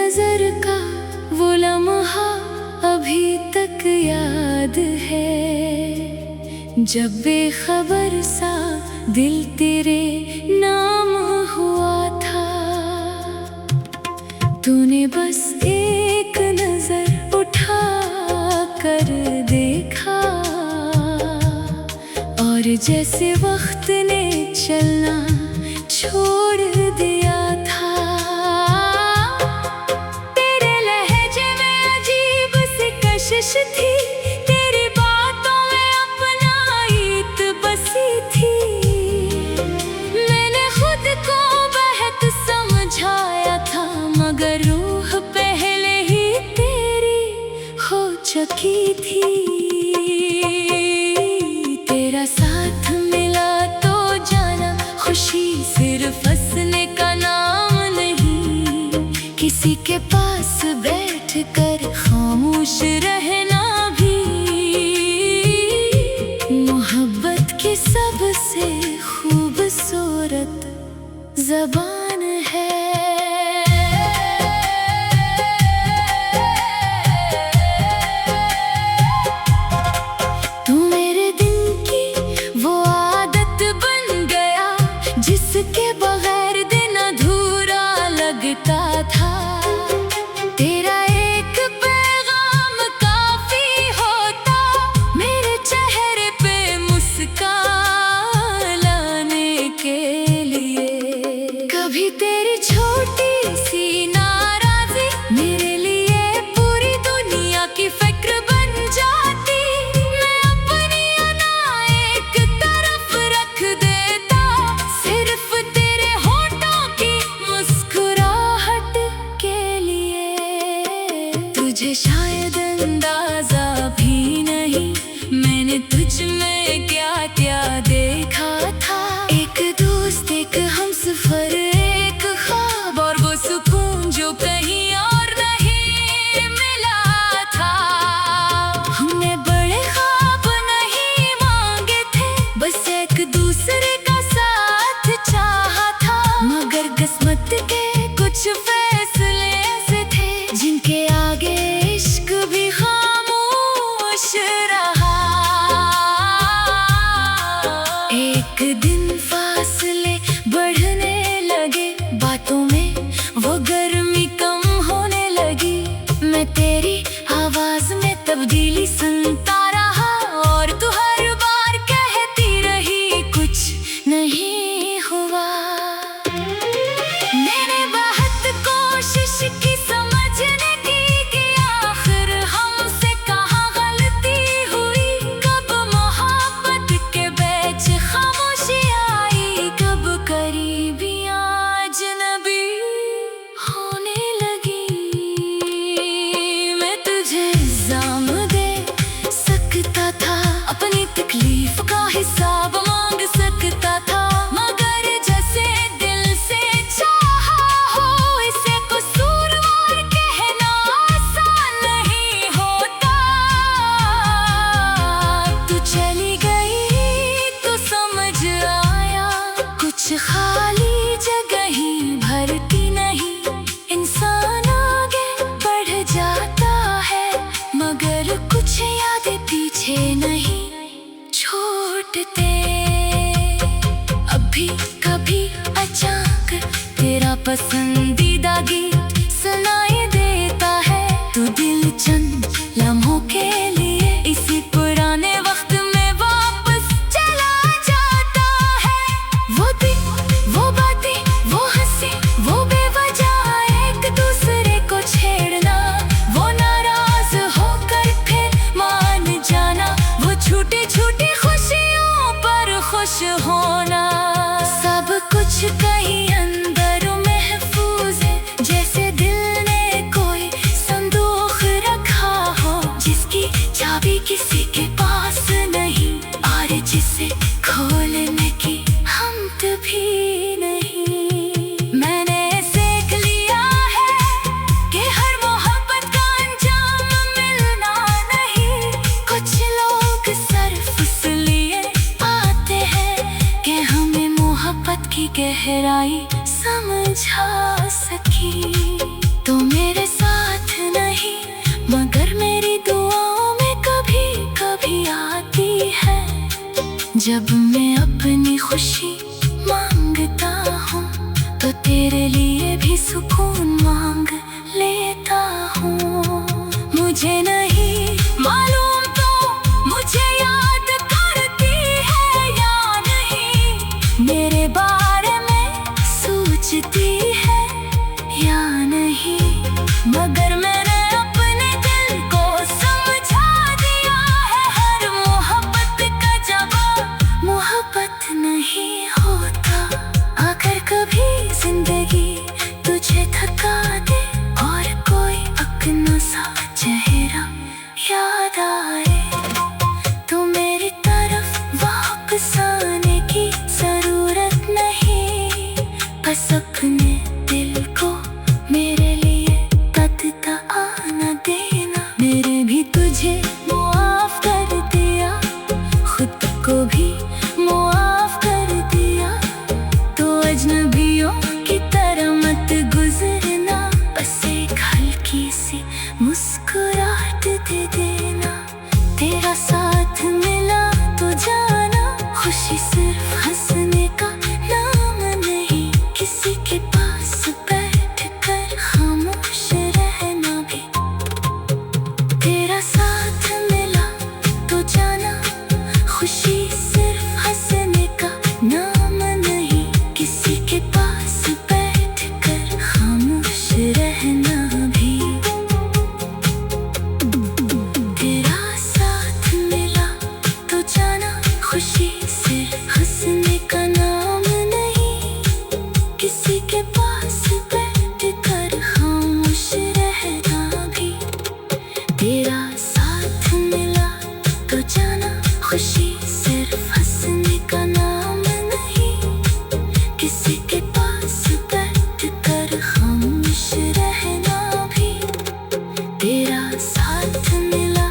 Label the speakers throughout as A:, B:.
A: नजर का वो लम्हा अभी तक याद है, जब बेखबर सा दिल तेरे नाम हुआ था। तूने बस एक नजर उठा कर देखा, और जैसे वक्त ने चलना छोड़ दिया था। तेरे लहजे में अजीब सी कशिश थी, तेरी बातों में अपनाइत बसी थी। मैंने खुद को बेहद समझाया था, मगर रूह पहले ही तेरी हो चुकी थी। तेरा साथ मिला तो जाना, खुशी सिर्फ हंसने का नाम नहीं। किसी के पास बैठ कर खामोश रहना भी मोहब्बत की सबसे खूबसूरत ज़बान है। तू मेरे दिन की वो आदत बन गया, जिसके बगैर दिन अधूरा लगता था। तेरा एक पैगाम काफी होता, मेरे चेहरे पे मुस्कान लाने के लिए। कभी तेरी छोटी सी नाराज़ी मेरे लिए पूरी दुनिया की फिक्र बन जाती। मैं अपनी अना एक तरफ रख देता, सिर्फ तेरे होठों की मुस्कुराहट के लिए। तुझे शायद अंदाजा भी नहीं, मैंने तुझ में क्या क्या देखा था। एक दोस्त, एक हमसफर, एक ख्वाब, और वो सुकून जो कहीं और नहीं मिला था। हमने बड़े ख्वाब नहीं मांगे थे, बस एक दूसरे का साथ चाहा था। मगर किस्मत के कुछ फैसले ऐसे थे, जिनके आगे इश्क भी खामोश रहा। एक दिन फासले बढ़ने लगे, बातों में वो गर्मी कम होने लगी। मैं तेरी आवाज में तब्दीली सुनता रहा, और तू हर बार कहती रही कुछ नहीं हुआ। मैंने बहुत कोशिश की समझने की, कि आखिर हमसे कहाँ गलती हुई। कब मोहब्बत के बीच खामोशी आई, कब करीबियाँ अजनबी होने लगी। मैं तुझे इल्जाम दे सकता था, अपनी तकलीफ का हिसाब मांग सकता था। मगर जैसे दिल से चाहा हो, इसे कसूरवार कहना आसान नहीं होता। तू चली गई तो समझ आया, कुछ खाली जगह ही भरती नहीं। इंसान आगे बढ़ जाता है, मगर कुछ यादें पीछे नहीं छोड़ते। अभी कभी अचानक तेरा पसंदीदा गीत सुनाई देता है। तो दिल चंद लम्हों के लिए इसी पुराने वक्त में वापस चला जाता है। वो दिन, वो बातें, वो हंसी, वो बेवजह एक दूसरे को छेड़ना, वो नाराज होकर फिर मान जाना, वो छोटी छोटी खुशियों पर खुश होना। सब कुछ कहीं अंदर महफूज है, जैसे जब मैं अपनी खुशी मांगता हूँ तो तेरे लिए भी सुकून मांग लेता हूँ। मुझे नहीं मालूम तो मुझे याद करती है या नहीं, मेरे बारे में सोचती है या नहीं, मगर मैंने अपने दिल को समझा दिया है हर मोहब्बत का जवाब मोहब्बत नहीं होता। अगर कभी जिंदगी तुझे थका दे और कोई अपना सा चेहरा याद आए तो मेरी तरफ वापस आने की जरूरत नहीं, बस अपने दिल को मेरे लिए तत्ता आना देना। मेरे भी तुझे मुआफ कर दिया, खुद को भी मुआफ कर दिया, तो अजनबियों की तरह मत गुजरना, बस एक हल्की सी मुस्कुराहट दे देना। तेरा साथ मिला तो जाना खुशी सिर्फ हंसने का नाम नहीं, किसी के पास बैठ कर खामोश रहना भी। तेरा साथ मिला तो जाना खुशी सिर्फ हंसने का नाम नहीं, किसी के पास बैठ कर खामोश रहना भी। तेरा साथ मिला तो जाना खुशी सिर्फ हंसने का नाम नहीं, किसी के पास बैठ कर खामोश रहना भी। तेरा साथ मिला तो जाना खुशी सिर्फ हंसने का नाम नहीं, किसी के पास बैठ कर खामोश रहना भी। तेरा साथ मिला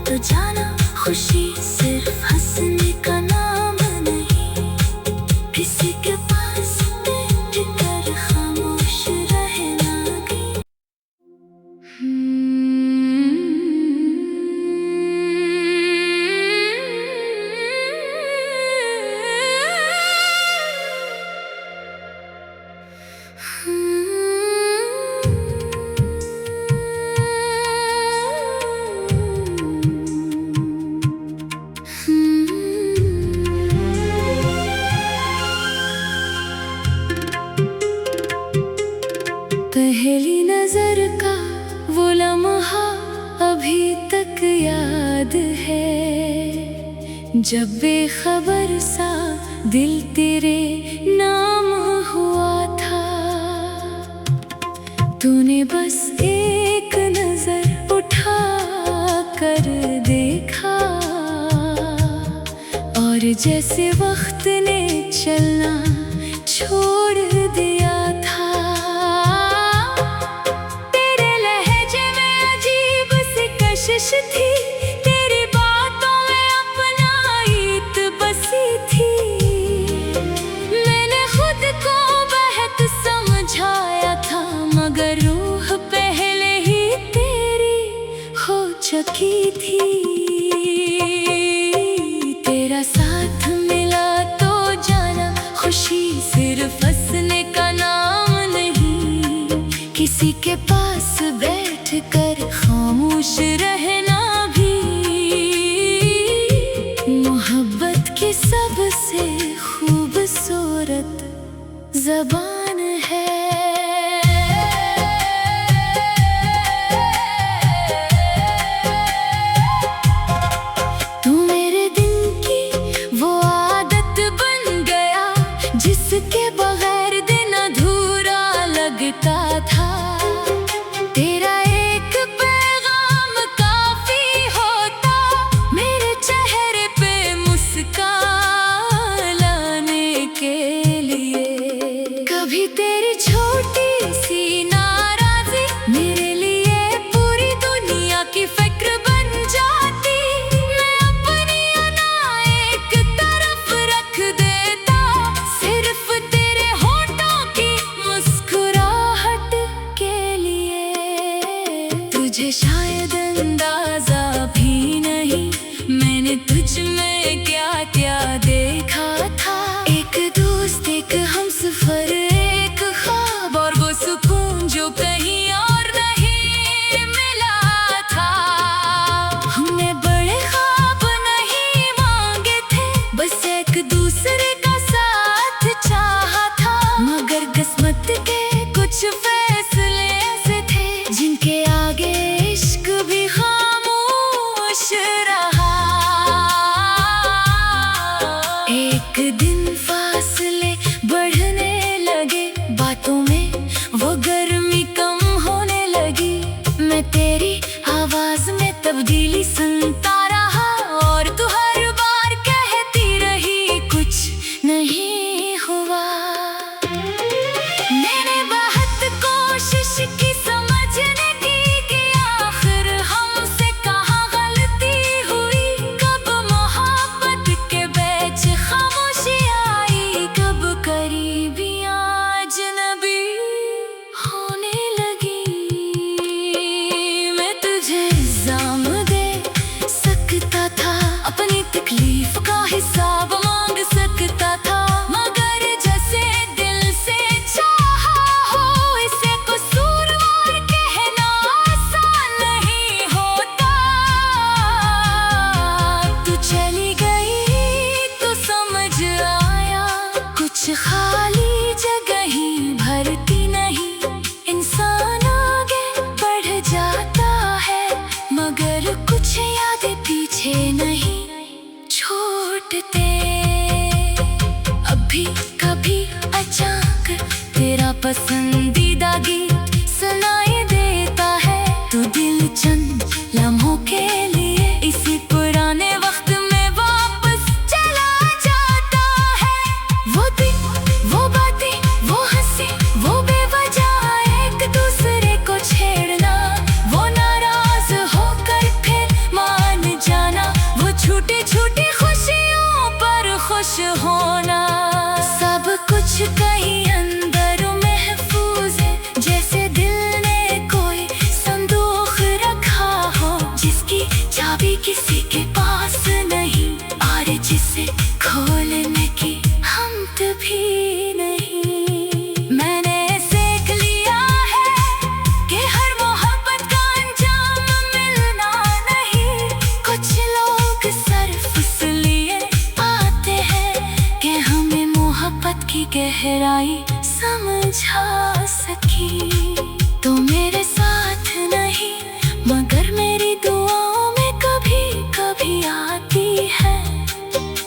A: तो जाना खुशी सिर्फ हंसने का नाम नहीं, किसी के पास बैठ कर खामोश रहना भी। पहली नजर का वो लम्हा अभी तक याद है, जब बेखबर सा दिल तेरे नाम हुआ था। तूने बस एक नजर उठा कर देखा और जैसे वक्त ने चलना छोड़ दिया था। तेरे लहजे में अजीब सी कशिश थी, तेरी बातों में अपनाइत बसी थी। मैंने खुद को बेहद समझाया था, मगर रूह पहले ही तेरी हो चुकी थी। तेरा साथ मिला तो जाना खुशी सिर्फ हंसने का नाम नहीं, किसी के पास बैठ कर खामोश रहना भी। मोहब्बत की सबसे खूबसूरत ज़बान है। तू मेरे दिन की वो आदत बन गया, जिसके बगैर दिन अधूरा लगता था। तेरा एक पैगाम काफी होता मेरे चेहरे पे मुस्कान लाने के लिए। कभी तेरी छोटी सी नाराजी मेरे लिए पूरी दुनिया की फिक्र बन जाती। मैं अपनी अना एक तरफ रख देता, सिर्फ तेरे होठों की मुस्कुराहट के लिए। तुझे शायद अंदाजा भी नहीं मैंने तुझ में क्या क्या दे पसंदीदा गीत सुनाई देता है। तो दिल चंद लम्हों के लिए इसी पुराने वक्त में वापस चला जाता है। वो दिन, वो बातें, वो हंसी, वो बेवजह एक दूसरे को छेड़ना, वो नाराज होकर फिर मान जाना, वो छोटी छोटी खुशियों पर खुश होना, सब कुछ कहीं अंदर महफूज है, जैसे दिल ने कोई संदूक रखा हो, जिसकी चाबी किसी के पास नहीं और जिसे खोलने की हिम्मत भी नहीं। मैंने सीख लिया है कि हर मोहब्बत का अंजाम मिलना नहीं। कुछ लोग सिर्फ इसलिए आते हैं कि हमें मोहब्बत की गहराई समझा सकी। तो मेरे साथ नहीं मगर मेरी दुआओं में कभी कभी आती है।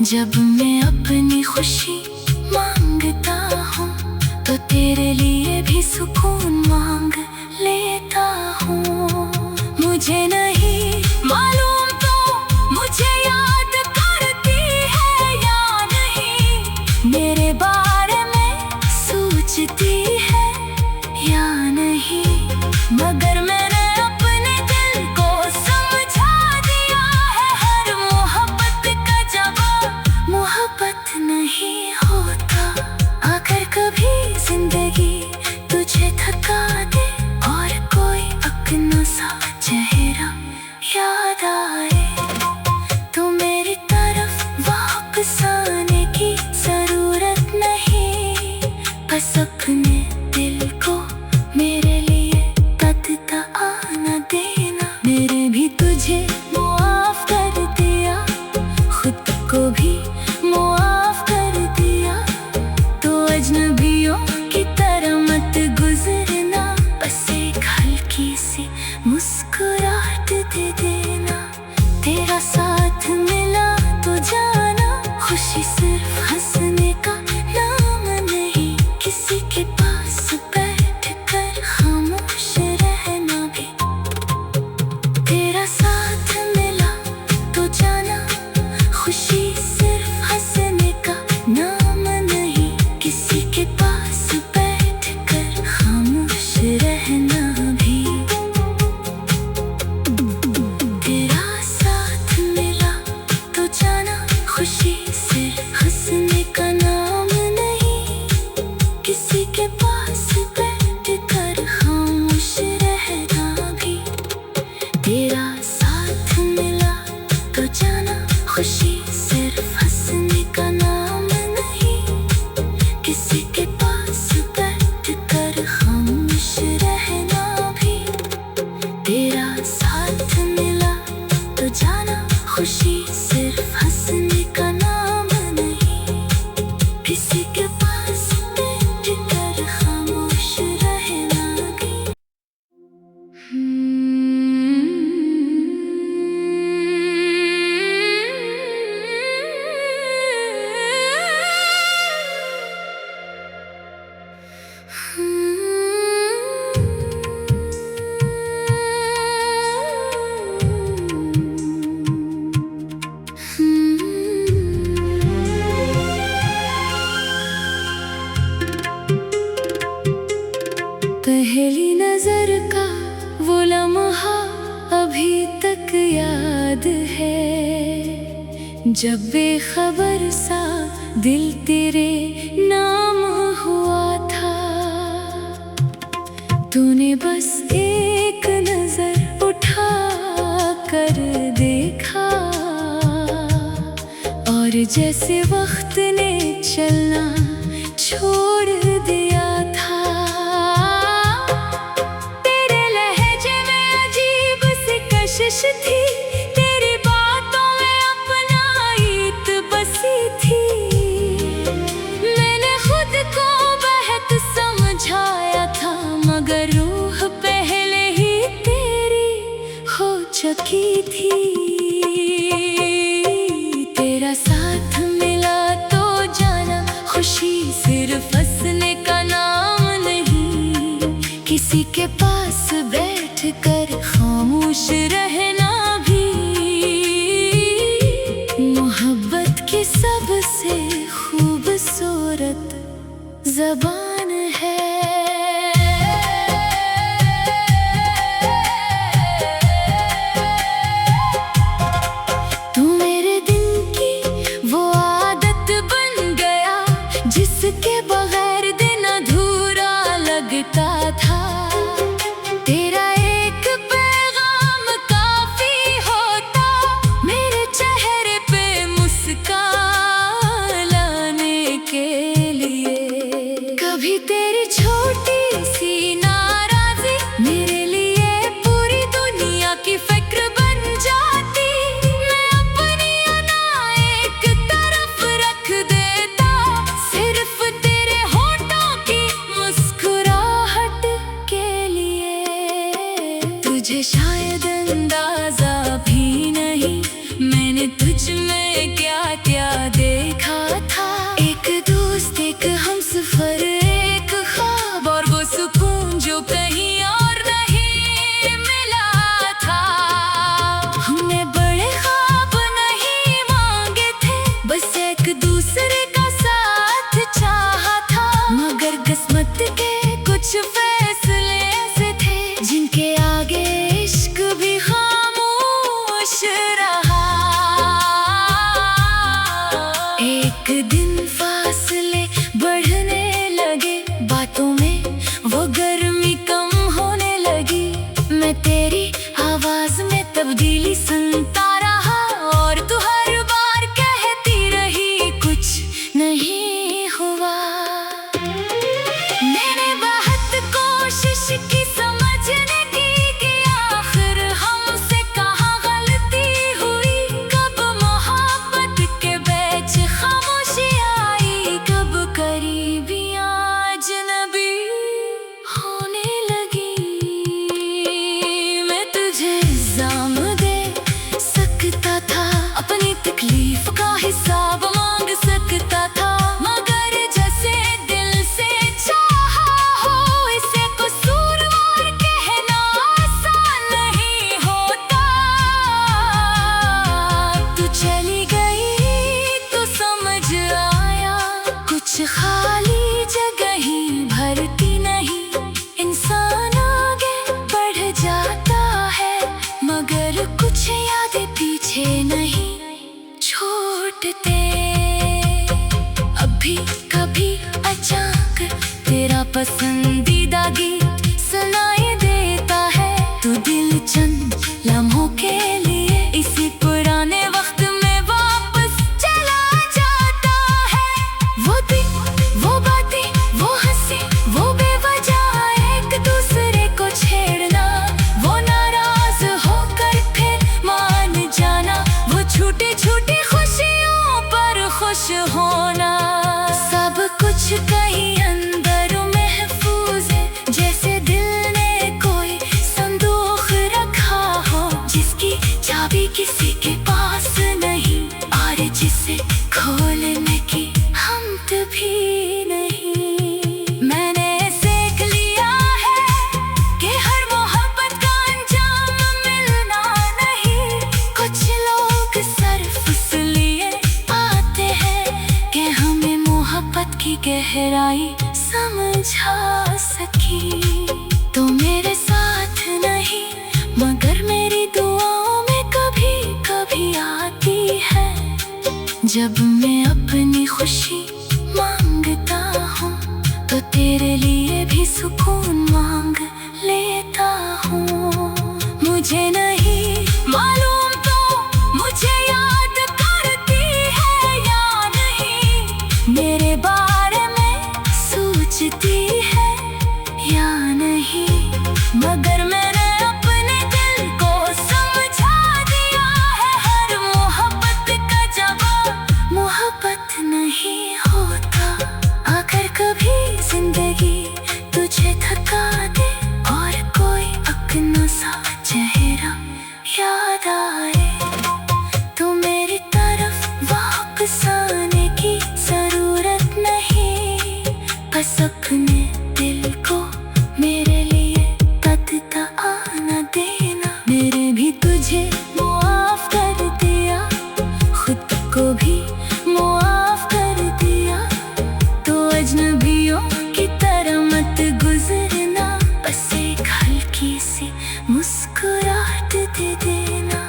A: जब मैं अपनी खुशी मांगता हूँ तो तेरे लिए भी सुकून मांग लेता हूँ। मुझे नहीं मालूम तो मुझे याद करती है या नहीं, मेरे बारे में सोचती है या नहीं, मगर मैंने अपने दिल को समझा दिया है हर मोहब्बत का जवाब मोहब्बत नहीं होता। अगर कभी जिंदगी तुझे थका दे और कोई अपना सा चेहरा याद आए, तो मेरी तरफ वापस आने की जरूरत नहीं। बस अपने दिल को मेरे लिए तत्ता आना देना। मेरे भी तुझे मुआफ कर दिया, खुद को भी मुआफ कर दिया, तो अजनबियों की तरह मत गुजरना। बस एक हल्की सी मुस्कुराहट दे देना। तेरा साथ मिला तो जाना, खुशी सिर्फ हंसने का नाम नहीं। किसी के पास बैठ कर खामोश रहना भी। तेरा साथ मिला तो जाना, खुशी सिर्फ हंसने का नाम नहीं। किसी के पास बैठ कर खामोश रहना भी। तेरा साथ मिला तो जाना, खुशी सिर्फ हंसने का नाम नहीं। किसी के पास बैठ कर खामोश रहना भी। तेरा साथ मिला तो जाना, खुशी सिर्फ हंसने का नाम नहीं। किसी के पास बैठ कर खामोश रहना भी। तेरा साथ मिला तो जाना, खुशी सिर्फ हंसने का नाम नहीं। किसी के पास बैठ कर खामोश रहना भी। पहली नजर का वो लम्हा अभी तक याद है, जब बेखबर सा दिल तेरे नाम हुआ था। तूने बस एक नजर उठा कर देखा और जैसे वक्त ने चलना छोड़ दिया था। तेरे लहजे में अजीब सी कशिश थी, तेरी बातों में अपनाइत बसी थी। मैंने खुद को बेहद समझाया था, मगर रूह पहले ही तेरी हो चुकी थी। तेरा साथ मिला तो जाना, खुशी सिर्फ हंसने का नाम नहीं। बैठ कर खामोश रहना भी मोहब्बत की सबसे खूबसूरत ज़बान है। तू मेरे दिन की वो आदत बन गया जिसके बगैर दिन अधूरा लगता था। तेरा एक पैगाम काफी होता मेरे चेहरे पे मुस्कान लाने के लिए। कभी तेरी छोटी सी नाराज़ी मेरे लिए पूरी दुनिया की फिक्र बन जाती। मैं अपनी अना एक तरफ रख देता सिर्फ तेरे होठों की मुस्कुराहट के लिए। तुझे शायद अंदाजा भी नहीं मैंने तुझ में क्या क्या देखा था। एक दोस्त, एक हमसफर, एक ख्वाब और वो सुकून जो कहीं और नहीं मिला था। हमने बड़े ख्वाब नहीं मांगे थे, बस एक दूसरे का साथ चाहा था। मगर किस्मत के कुछ फैसले ऐसे थे जिनके आगे इश्क भी खामोश रहा। एक दिन फासले बढ़ने लगे, बातों में वो गर्मी कम होने लगी। मैं तेरी आवाज में तब्दीली सुनता रहा और तू हर बार कहती रही कुछ नहीं हुआ। मैंने बहुत कोशिश की समझने की कि आखिर हमसे कहाँ गलती हुई। कब मोहब्बत के बीच खामोशी आई, कब करीबियाँ अजनबी होने लगी। मैं तुझे इल्जाम दे सकता था, अपनी तकलीफ का हिसाब मांग सकता था। मगर जैसे दिल से चाहा हो इसे कसूरवार कहना आसान नहीं होता। तू चली गई तो समझ आया कुछ खाली जगह ही भरती नहीं। इंसान आगे बढ़ जाता है मगर कुछ यादें पीछे नहीं छोड़ते। अभी कभी अचानक तेरा पसंदीदा गीत सुनाई देता है। तू दिल चंद लम्हों के लिए इसी पुराने वक्त में वापस चला जाता है। वो दिन, वो बातें, वो हंसी, वो बेवजह एक दूसरे को छेड़ना, वो नाराज होकर फिर मान जाना, वो छोटी छोटी खुशियों पर खुश होना। सब कुछ कहीं अंदर महफूज है जैसे दिल ने कोई संदूक रखा हो जिसकी चाबी किसी के पास नहीं और जिसे खोलने की हिम्मत भी नहीं। मैंने सीख लिया है कि हर मोहब्बत का अंजाम मिलना नहीं। कुछ लोग सिर्फ इसलिए आते हैं कि हमें मोहब्बत की गहराई समझा सकी। तो मेरे साथ नहीं मगर मेरी दुआओं में कभी कभी आती है। जब मैं अपनी खुशी मांगता हूँ तो तेरे लिए भी सुकून मांग लेता हूँ। मुझे नहीं मालूम तो मुझे याद करती है या नहीं, मेरे बारे में सोचती है या नहीं। मगर मैंने अपने दिल को समझा दिया है हर मोहब्बत का जवाब मोहब्बत नहीं होता। अगर कभी जिंदगी तुझे थका दे और कोई अपना सा चेहरा याद आए तो मेरी तरफ वापस आने की जरूरत नहीं। बस अपने दिल को मेरे लिए तत्ता आना मुस्कुराहट दे देना,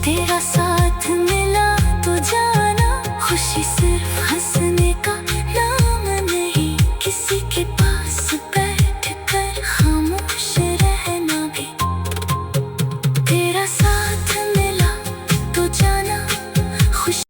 A: तेरा साथ मिला तो जाना। खुशी सिर्फ हंसने का नाम नहीं, किसी के पास बैठ कर खामोश रहना भी तेरा